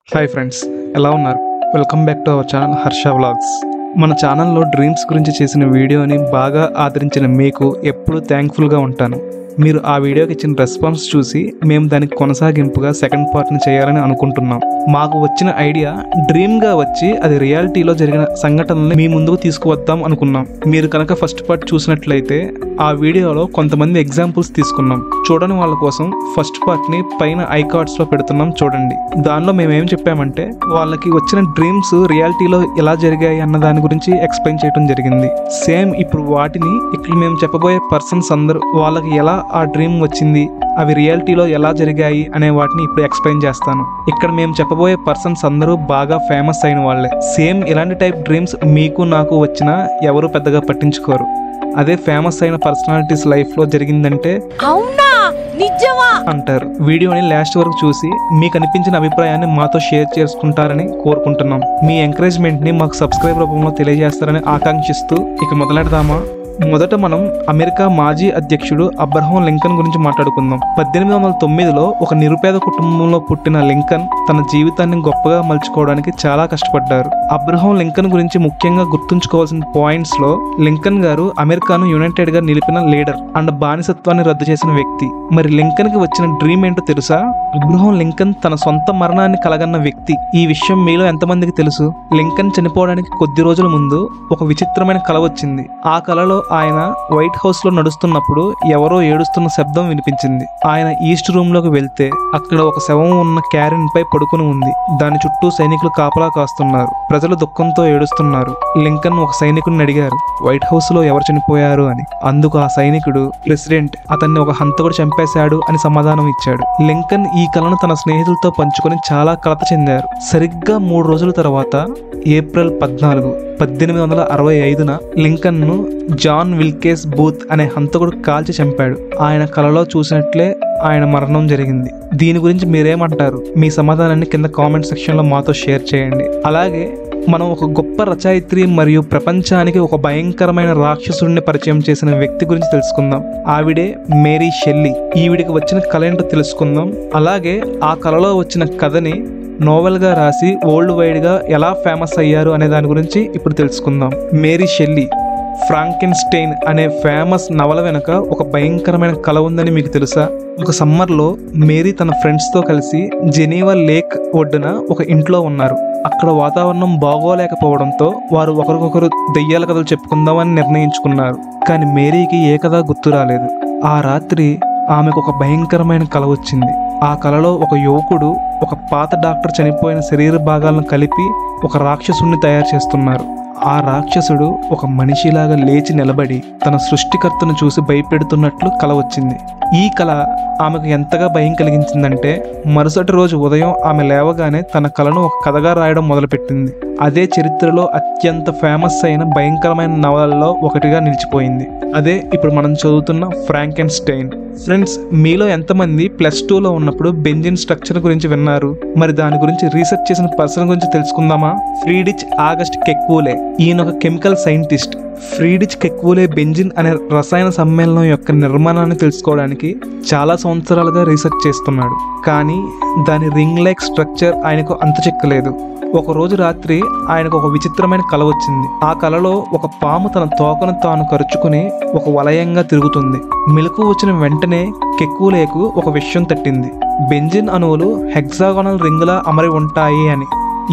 Hi friends, ఎలా ఉన్నారు? Welcome back to our channel Harsha vlogs. మన ఛానల్లో డ్రీమ్స్ గురించి చేసిన వీడియోని బాగా ఆదరించిన మీకు ఎప్పుడూ థ్యాంక్ఫుల్గా ఉంటాను. మీరు ఆ వీడియోకి ఇచ్చిన రెస్పాన్స్ చూసి మేము దానికి కొనసాగింపుగా సెకండ్ పార్ట్ని చేయాలని అనుకుంటున్నాం. మాకు వచ్చిన ఐడియా డ్రీమ్గా వచ్చి అది రియాలిటీలో జరిగిన సంఘటనల్ని మీ ముందుకు తీసుకువద్దాం అనుకున్నాం. మీరు కనుక ఫస్ట్ పార్ట్ చూసినట్లయితే ఆ వీడియోలో కొంతమంది ఎగ్జాంపుల్స్ తీసుకున్నాం. చూడని వాళ్ళ కోసం ఫస్ట్ పార్ట్ని పైన ఐకార్డ్స్లో పెడుతున్నాం, చూడండి. దానిలో మేమేం చెప్పామంటే వాళ్ళకి వచ్చిన డ్రీమ్స్ రియాలిటీలో ఎలా జరిగాయి అన్న దాని గురించి ఎక్స్ప్లెయిన్ చేయడం జరిగింది. సేమ్ ఇప్పుడు వాటిని ఇక్కడ మేము చెప్పబోయే పర్సన్స్ అందరూ వాళ్ళకి ఎలా ఆ డ్రీమ్ వచ్చింది, అవి రియాలిటీలో ఎలా జరిగాయి అనే వాటిని ఇప్పుడు ఎక్స్ప్లెయిన్ చేస్తాను. ఇక్కడ మేము చెప్పబోయే పర్సన్స్ అందరూ బాగా ఫేమస్ అయిన వాళ్ళే. సేమ్ ఇలాంటి టైప్ డ్రీమ్స్ మీకు నాకు వచ్చినా ఎవరు పెద్దగా పట్టించుకోరు. అదే ఫేమస్ అయిన పర్సనాలిటీస్ లైఫ్ లో జరిగిందంటే అవునా నిజమా అంటారు. వీడియోని లాస్ట్ వరకు చూసి మీకు అనిపించిన అభిప్రాయాన్ని మాతో షేర్ చేసుకుంటారని కోరుకుంటున్నాం. మీ ఎంకరేజ్మెంట్ ని మాకు సబ్స్క్రైబ్ రూపంలో తెలియజేస్తారని ఆకాంక్షిస్తూ ఇక మొదలెడదామా? మొదట మనం అమెరికా మాజీ అధ్యక్షుడు అబ్రహం లింకన్ గురించి మాట్లాడుకుందాం. 1809లో ఒక నిరుపేద కుటుంబంలో పుట్టిన లింకన్ తన జీవితాన్ని గొప్పగా మలుచుకోవడానికి చాలా కష్టపడ్డారు. అబ్రహం లింకన్ గురించి ముఖ్యంగా గుర్తుంచుకోవాల్సిన పాయింట్స్ లో లింకన్ గారు అమెరికాను యునైటెడ్ గా నిలిపిన లీడర్ అండ్ బానిసత్వాన్ని రద్దు చేసిన వ్యక్తి. మరి లింకన్ కి వచ్చిన డ్రీమ్ ఏంటో తెలుసా? అబ్రహం లింకన్ తన సొంత మరణాన్ని కలగన్న వ్యక్తి. ఈ విషయం మీలో ఎంతమందికి తెలుసు? లింకన్ చనిపోవడానికి కొద్ది రోజుల ముందు ఒక విచిత్రమైన కల వచ్చింది. ఆ కలలో ఆయన వైట్ హౌస్ లో నడుస్తున్నప్పుడు ఎవరో ఏడుస్తున్న శబ్దం వినిపించింది. ఆయన ఈస్ట్ రూమ్ లోకి వెళ్తే అక్కడ ఒక శవం ఉన్న క్యారిన్ పై పడుకుని ఉంది. దాని చుట్టూ సైనికులు కాపలా కాస్తున్నారు. ప్రజలు దుఃఖంతో ఏడుస్తున్నారు. లింకన్ ఒక సైనికుడిని అడిగారు, వైట్ హౌస్ లో ఎవరు చనిపోయారు అని. అందుకు ఆ సైనికుడు, ప్రెసిడెంట్ అతన్ని ఒక హంతకుడు చంపేశాడు అని సమాధానం ఇచ్చాడు. లింకన్ ఈ కలను తన స్నేహితులతో పంచుకొని చాలా కలత చెందారు. సరిగ్గా 3 రోజుల తర్వాత ఏప్రిల్ 14, 1865న లింకన్ ను జాన్ విల్కేస్ బూత్ అనే హంతకుడు కాల్చి చంపాడు. ఆయన కలలో చూసినట్లే ఆయన మరణం జరిగింది. దీని గురించి మీరేమంటారు? మీ సమాధానాన్ని కింద కామెంట్ సెక్షన్ లో మాతో షేర్ చేయండి. అలాగే మనం ఒక గొప్ప రచయిత్రి మరియు ప్రపంచానికి ఒక భయంకరమైన రాక్షసుడిని పరిచయం చేసిన వ్యక్తి గురించి తెలుసుకుందాం. ఆవిడే మేరీ షెల్లీ. ఈవిడికి వచ్చిన కళ ఏంటో తెలుసుకుందాం. అలాగే ఆ కళలో వచ్చిన కథని నోవెల్ గా రాసి వరల్డ్ వైడ్ గా ఎలా ఫేమస్ అయ్యారు అనే దాని గురించి ఇప్పుడు తెలుసుకుందాం. మేరీ షెల్లీ ఫ్రాంకెన్స్టైన్ అనే ఫేమస్ నవల వెనుక ఒక భయంకరమైన కళ ఉందని మీకు తెలుసా? ఒక సమ్మర్లో మేరీ తన ఫ్రెండ్స్తో కలిసి జెనీవా లేక్ ఒడ్డున ఒక ఇంట్లో ఉన్నారు. అక్కడ వాతావరణం బాగోలేకపోవడంతో వారు ఒకరికొకరు దెయ్యాల కథలు చెప్పుకుందామని నిర్ణయించుకున్నారు. కానీ మేరీకి ఏ కథ గుర్తు రాలేదు. ఆ రాత్రి ఆమెకు ఒక భయంకరమైన కళ వచ్చింది. ఆ కళలో ఒక యువకుడు ఒక పాత డాక్టర్ చనిపోయిన శరీర భాగాలను కలిపి ఒక రాక్షసుడిని తయారు చేస్తున్నారు. ఆ రాక్షసుడు ఒక మనిషిలాగా లేచి నిలబడి తన సృష్టికర్తను చూసి భయపెడుతున్నట్లు కల వచ్చింది. ఈ కళ ఆమెకు ఎంతగా భయం కలిగించిందంటే మరుసటి రోజు ఉదయం ఆమె లేవగానే తన కళను ఒక కథగా రాయడం మొదలుపెట్టింది. అదే చరిత్రలో అత్యంత ఫేమస్ అయిన భయంకరమైన నవలల్లో ఒకటిగా నిలిచిపోయింది. అదే ఇప్పుడు మనం చదువుతున్న ఫ్రాంకెన్స్టైన్. ఫ్రెండ్స్, మీలో ఎంతమంది +2లో ఉన్నప్పుడు బెంజిన్ స్ట్రక్చర్ గురించి విన్నారు? మరి దాని గురించి రీసెర్చ్ చేసిన పర్సన్ గురించి తెలుసుకుందామా? ఫ్రీడిచ్ ఆగస్ట్ కెక్వూలే. ఈయన ఒక కెమికల్ సైంటిస్ట్. ఫ్రీడిచ్ కెక్వూలే బెంజిన్ అనే రసాయన సమ్మేళనం యొక్క నిర్మాణాన్ని తెలుసుకోవడానికి చాలా సంవత్సరాలుగా రీసెర్చ్ చేస్తున్నాడు. కానీ దాని రింగ్ లైక్ స్ట్రక్చర్ ఆయనకు అంత చిక్కలేదు. ఒక రోజు రాత్రి ఆయనకు ఒక విచిత్రమైన కల వచ్చింది. ఆ కలలో ఒక పాము తన తోకను తాను కరుచుకుని ఒక వలయంగా తిరుగుతుంది. మెలకు వచ్చిన వెంటనే కెక్వూలేకు ఒక విషయం తట్టింది. బెంజిన్ అణువులు హెక్సాగోనల్ రింగులా అమరి ఉంటాయి అని.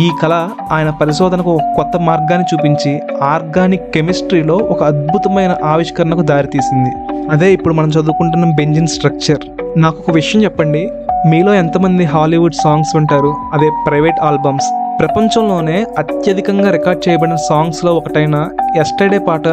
ఈ కళ ఆయన పరిశోధనకు ఒక కొత్త మార్గాన్ని చూపించి ఆర్గానిక్ కెమిస్ట్రీలో ఒక అద్భుతమైన ఆవిష్కరణకు దారితీసింది. అదే ఇప్పుడు మనం చదువుకుంటున్న బెంజిన్ స్ట్రక్చర్. నాకు ఒక విషయం చెప్పండి, మీలో ఎంతమంది హాలీవుడ్ సాంగ్స్ వింటారు? అదే ప్రైవేట్ ఆల్బమ్స్. ప్రపంచంలోనే అత్యధికంగా రికార్డ్ చేయబడిన సాంగ్స్లో ఒకటైన ఎస్టర్డే పాట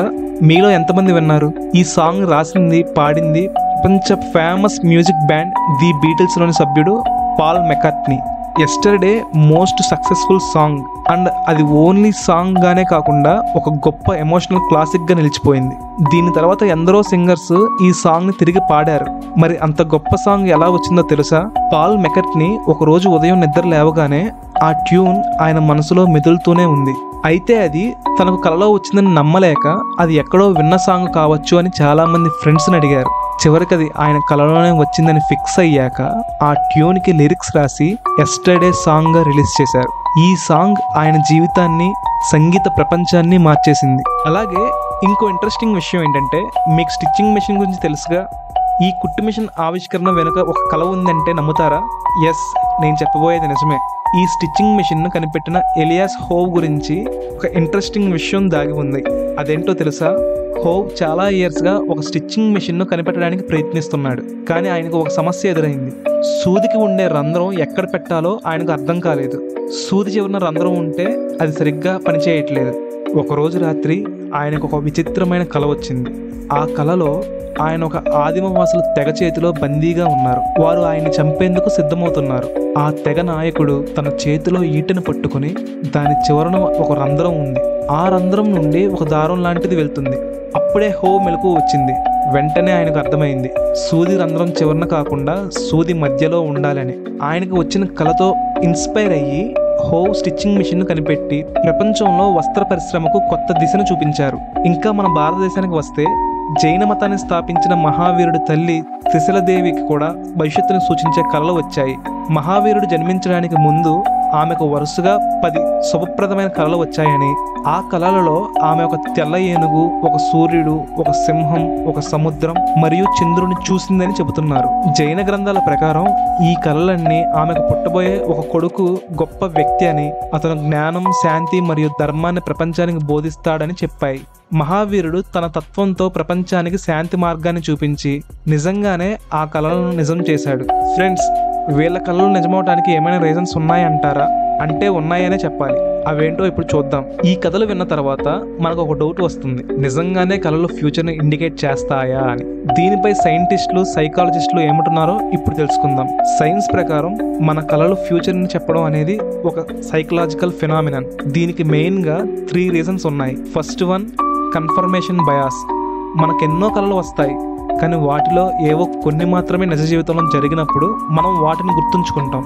మీలో ఎంతమంది విన్నారు? ఈ సాంగ్ రాసింది, పాడింది ప్రపంచ ఫేమస్ మ్యూజిక్ బ్యాండ్ ది బీటిల్స్లోని సభ్యుడు Paul McCartney. Yesterday most successful song and అది ఓన్లీ సాంగ్ గానే కాకుండా ఒక గొప్ప ఎమోషనల్ క్లాసిక్ గా నిలిచిపోయింది. దీని తర్వాత ఎందరో సింగర్స్ ఈ సాంగ్ ని తిరిగి పాడారు. మరి అంత గొప్ప సాంగ్ ఎలా వచ్చిందో తెలుసా? పాల్ మెకార్ట్నీ ఒక రోజు ఉదయం నిద్ర లేవగానే ఆ ట్యూన్ ఆయన మనసులో మెదులుతూనే ఉంది. అయితే అది తనకు కలలో వచ్చిందని నమ్మలేక అది ఎక్కడో విన్న సాంగ్ కావచ్చు అని చాలా మంది ఫ్రెండ్స్ని అడిగారు. చివరికి అది ఆయన కలలోనే వచ్చిందని ఫిక్స్ అయ్యాక ఆ ట్యూన్కి లిరిక్స్ రాసి ఎస్టర్డే సాంగ్గా రిలీజ్ చేశారు. ఈ సాంగ్ ఆయన జీవితాన్ని, సంగీత ప్రపంచాన్ని మార్చేసింది. అలాగే ఇంకో ఇంట్రెస్టింగ్ విషయం ఏంటంటే, మీకు స్టిచ్చింగ్ మెషిన్ గురించి తెలుసుగా. ఈ కుట్టు మిషన్ ఆవిష్కరణ వెనుక ఒక కళ ఉందంటే నమ్ముతారా? ఎస్, నేను చెప్పబోయేది నిజమే. ఈ స్టిచ్చింగ్ మిషన్ను కనిపెట్టిన ఎలియాస్ హోవ్ గురించి ఒక ఇంట్రెస్టింగ్ విషయం దాగి ఉంది. అదేంటో తెలుసా? హోవ్ చాలా ఇయర్స్గా ఒక స్టిచ్చింగ్ మిషన్ను కనిపెట్టడానికి ప్రయత్నిస్తున్నాడు. కానీ ఆయనకు ఒక సమస్య ఎదురైంది. సూదికి ఉండే రంధ్రం ఎక్కడ పెట్టాలో ఆయనకు అర్థం కాలేదు. సూది చివరన రంధ్రం ఉంటే అది సరిగ్గా పనిచేయట్లేదు. ఒకరోజు రాత్రి ఆయనకు ఒక విచిత్రమైన కల వచ్చింది. ఆ కలలో ఆయన ఒక ఆదిమవాసుల తెగ చేతిలో బందీగా ఉన్నారు. వారు ఆయన్ని చంపేందుకు సిద్ధమవుతున్నారు. ఆ తెగ నాయకుడు తన చేతిలో ఈటెను పట్టుకుని దాని చివరన ఒక రంధ్రం ఉంది. ఆ రంధ్రం నుండి ఒక దారం లాంటిది వెళ్తుంది. అప్పుడే హోవ్ మెలకువ వచ్చింది. వెంటనే ఆయనకు అర్థమైంది, సూది రంధ్రం చివరన కాకుండా సూది మధ్యలో ఉండాలని. ఆయనకు వచ్చిన కళతో ఇన్స్పైర్ అయ్యి హోవ్ స్టిచ్చింగ్ మిషన్ను కనిపెట్టి ప్రపంచంలో వస్త్ర పరిశ్రమకు కొత్త దిశను చూపించారు. ఇంకా మన భారతదేశానికి వస్తే, జైన మతాన్ని స్థాపించిన మహావీరుడి తల్లి త్రిశలదేవికి కూడా భవిష్యత్తును సూచించే కళలు వచ్చాయి. మహావీరుడు జన్మించడానికి ముందు ఆమెకు వరుసగా 10 శుభప్రదమైన కళలు వచ్చాయని, ఆ కళలలో ఆమె ఒక తెల్ల ఏనుగు, ఒక సూర్యుడు, ఒక సింహం, ఒక సముద్రం మరియు చంద్రుని చూసిందని చెబుతున్నారు. జైన గ్రంథాల ప్రకారం ఈ కళలన్నీ ఆమెకు పుట్టబోయే ఒక కొడుకు గొప్ప వ్యక్తి అని, అతను జ్ఞానం, శాంతి మరియు ధర్మాన్ని ప్రపంచానికి బోధిస్తాడని చెప్పాయి. మహావీరుడు తన తత్వంతో ప్రపంచానికి శాంతి మార్గాన్ని చూపించి నిజంగానే ఆ కళలను నిజం చేశాడు. ఫ్రెండ్స్, వీళ్ళ కళలు నిజమవటానికి ఏమైనా రీజన్స్ ఉన్నాయంటారా? అంటే ఉన్నాయనే చెప్పాలి. అవేంటో ఇప్పుడు చూద్దాం. ఈ కథలు విన్న తర్వాత మనకు ఒక డౌట్ వస్తుంది, నిజంగానే కళలు ఫ్యూచర్ని ఇండికేట్ చేస్తాయా అని. దీనిపై సైంటిస్టులు, సైకాలజిస్టులు ఏమంటున్నారో ఇప్పుడు తెలుసుకుందాం. సైన్స్ ప్రకారం మన కళలు ఫ్యూచర్ని చెప్పడం అనేది ఒక సైకలాజికల్ ఫినామినన్. దీనికి మెయిన్గా 3 రీజన్స్ ఉన్నాయి. First one, confirmation bias. మనకెన్నో కళలు వస్తాయి, కానీ వాటిలో ఏవో కొన్ని మాత్రమే నిజ జీవితంలో జరిగినప్పుడు మనం వాటిని గుర్తుంచుకుంటాం.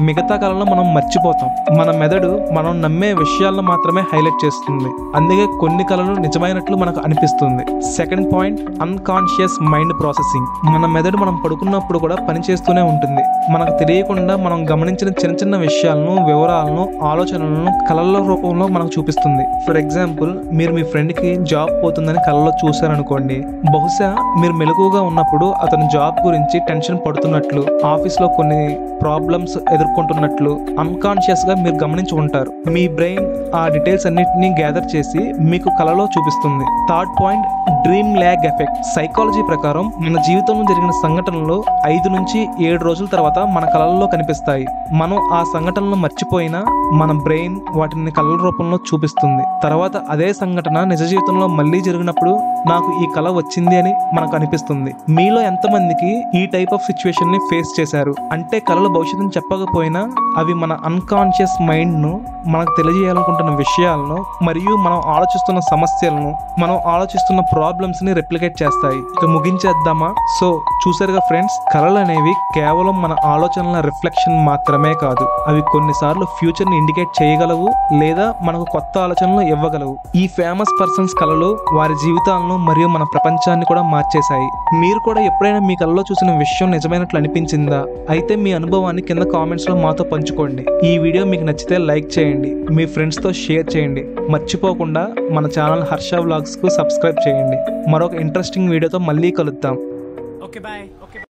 మిగతా కళలను మనం మర్చిపోతాం. మన మెదడు మనం నమ్మే విషయాలను మాత్రమే హైలైట్ చేస్తుంది. అందుకే కొన్ని కళలు నిజమైనట్లు మనకు అనిపిస్తుంది. Second point, unconscious mind processing. మన మెదడు మనం పడుకున్నప్పుడు కూడా పనిచేస్తూనే ఉంటుంది. మనకు తెలియకుండా మనం గమనించిన చిన్న చిన్న విషయాలను, వివరాలను, ఆలోచనలను కళల రూపంలో మనకు చూపిస్తుంది. ఫర్ ఎగ్జాంపుల్, మీరు మీ ఫ్రెండ్కి జాబ్ పోతుందని కళలో చూశారనుకోండి. బహుశా మీరు మెలకువగా ఉన్నప్పుడు అతని జాబ్ గురించి టెన్షన్ పడుతున్నట్లు, ఆఫీస్లో కొన్ని ప్రాబ్లమ్స్ ఎదుర్కొంటున్నట్లు అన్కాన్షియస్ గా మీరు గమనించి ఉంటారు. మీ బ్రెయిన్ ఆ డీటెయిల్స్ అన్నిటిని గ్యాదర్ చేసి మీకు కళలో చూపిస్తుంది. Third point, dream lag effect. Psychology ప్రకారం మన జీవితంలో జరిగిన సంఘటనలు 5 నుంచి 7 రోజుల తర్వాత మన కళల్లో కనిపిస్తాయి. మనం ఆ సంఘటనలు మర్చిపోయినా మన బ్రెయిన్ వాటిని కళల రూపంలో చూపిస్తుంది. తర్వాత అదే సంఘటన నిజ జీవితంలో మళ్ళీ జరిగినప్పుడు నాకు ఈ కళ వచ్చింది అని మనకు అనిపిస్తుంది. మీలో ఎంతమందికి ఈ టైప్ ఆఫ్ సిచ్యువేషన్ ని ఫేస్ చేశారు? అంటే కళలు భవిష్యత్తుని చెప్పకపోయినా అవి మన అన్కాన్షియస్ మైండ్ను, మనకు తెలియజేయాలనుకుంటున్న విషయాలను మరియు మనం ఆలోచిస్తున్న సమస్యలను, మనం ఆలోచిస్తున్న ప్రాబ్లమ్స్ని రెప్లికేట్ చేస్తాయి. ఇక ముగించేద్దామా? సో చూసారుగా ఫ్రెండ్స్, కళలు అనేవి కేవలం మన ఆలోచనల రిఫ్లెక్షన్ మాత్రమే కాదు. అవి కొన్నిసార్లు ఫ్యూచర్ని ఇండికేట్ చేయగలవు లేదా మనకు కొత్త ఆలోచనలు ఇవ్వగలవు. ఈ ఫేమస్ పర్సన్స్ కళలు వారి జీవితాలను మరియు మన ప్రపంచాన్ని కూడా మార్చేశాయి. మీరు కూడా ఎప్పుడైనా మీ కళలో చూసిన విషయం నిజమైనట్లు అనిపించిందా? అయితే మీ అనుభవాన్ని కింద కామెంట్స్లో మాతో పంచుకోండి. ఈ వీడియో మీకు నచ్చితే లైక్ చేయండి, మీ ఫ్రెండ్స్తో షేర్ చేయండి. మర్చిపోకుండా మన ఛానల్ హర్ష వ్లాగ్స్కు సబ్స్క్రైబ్ చేయండి. మరొక ఇంట్రెస్టింగ్ వీడియోతో మళ్ళీ కలుద్దాం. Okay, bye.